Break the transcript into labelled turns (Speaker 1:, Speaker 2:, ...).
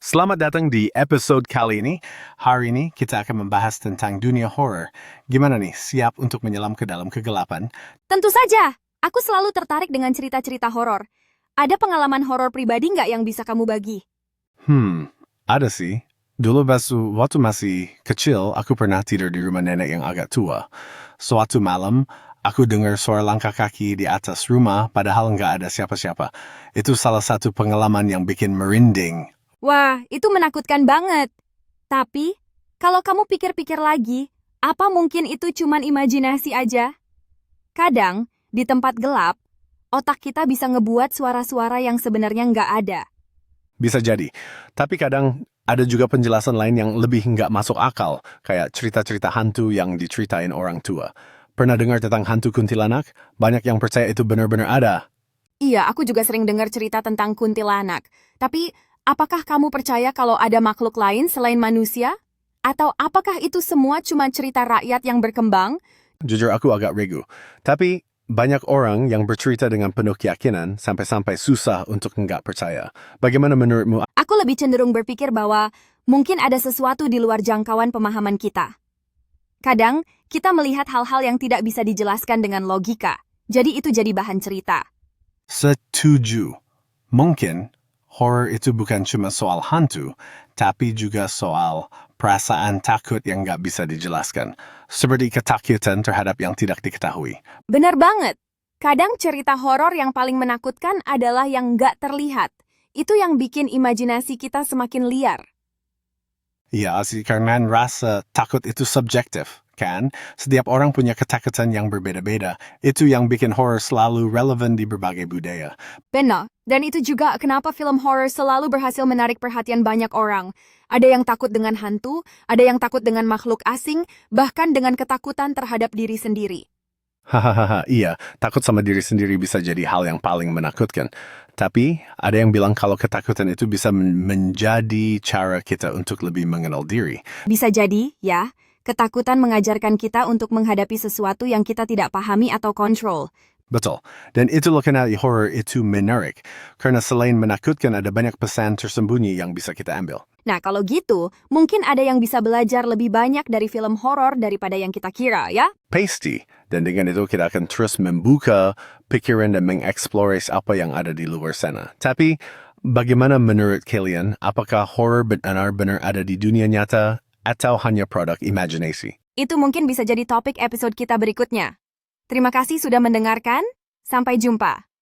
Speaker 1: Selamat datang di episode kali ini. Hari ini kita akan membahas tentang dunia horor. Gimana nih, siap untuk menyelam ke dalam kegelapan?
Speaker 2: Tentu saja, aku selalu tertarik dengan cerita-cerita horor. Ada pengalaman horor pribadi nggak yang bisa kamu bagi?
Speaker 1: Ada sih. Dulu waktu masih kecil, aku pernah tidur di rumah nenek yang agak tua. Suatu malam, aku dengar suara langkah kaki di atas rumah, padahal nggak ada siapa-siapa. Itu salah satu pengalaman yang bikin merinding.
Speaker 2: Wah, itu menakutkan banget. Tapi, kalau kamu pikir-pikir lagi, apa mungkin itu cuman imajinasi aja? Kadang, di tempat gelap, otak kita bisa ngebuat suara-suara yang sebenarnya nggak ada.
Speaker 1: Bisa jadi. Tapi kadang ada juga penjelasan lain yang lebih nggak masuk akal, kayak cerita-cerita hantu yang diceritain orang tua. Pernah dengar tentang hantu kuntilanak? Banyak yang percaya itu benar-benar ada.
Speaker 2: Iya, aku juga sering dengar cerita tentang kuntilanak. Tapi, apakah kamu percaya kalau ada makhluk lain selain manusia? Atau apakah itu semua cuma cerita rakyat yang berkembang?
Speaker 1: Jujur aku agak ragu. Tapi banyak orang yang bercerita dengan penuh keyakinan sampai-sampai susah untuk nggak percaya. Bagaimana menurutmu?
Speaker 2: Aku lebih cenderung berpikir bahwa mungkin ada sesuatu di luar jangkauan pemahaman kita. Kadang, kita melihat hal-hal yang tidak bisa dijelaskan dengan logika. Jadi itu jadi bahan cerita.
Speaker 1: Setuju. Mungkin horror itu bukan cuma soal hantu, tapi juga soal perasaan takut yang nggak bisa dijelaskan. Seperti ketakutan terhadap yang tidak diketahui.
Speaker 2: Benar banget. Kadang cerita horor yang paling menakutkan adalah yang nggak terlihat. Itu yang bikin imajinasi kita semakin liar.
Speaker 1: Ya, sih, karena rasa takut itu subjektif, kan? Setiap orang punya ketakutan yang berbeda-beda. Itu yang bikin horror selalu relevan di berbagai budaya.
Speaker 2: Benar. Dan itu juga kenapa film horor selalu berhasil menarik perhatian banyak orang. Ada yang takut dengan hantu, ada yang takut dengan makhluk asing, bahkan dengan ketakutan terhadap diri sendiri.
Speaker 1: Hahaha, iya, takut sama diri sendiri bisa jadi hal yang paling menakutkan. Tapi, ada yang bilang kalau ketakutan itu bisa menjadi cara kita untuk lebih mengenal diri.
Speaker 2: Bisa jadi, ya, ketakutan mengajarkan kita untuk menghadapi sesuatu yang kita tidak pahami atau kontrol.
Speaker 1: Betul. Dan itulah kenapa horror itu menarik. Karena selain menakutkan, ada banyak pesan tersembunyi yang bisa kita ambil.
Speaker 2: Nah, kalau gitu, mungkin ada yang bisa belajar lebih banyak dari film horor daripada yang kita kira, ya?
Speaker 1: Pasti. Dan dengan itu kita akan terus membuka pikiran dan mengeksplorasi apa yang ada di luar sana. Tapi, bagaimana menurut kalian? Apakah horror benar-benar ada di dunia nyata atau hanya produk imajinasi?
Speaker 2: Itu mungkin bisa jadi topik episode kita berikutnya. Terima kasih sudah mendengarkan. Sampai jumpa.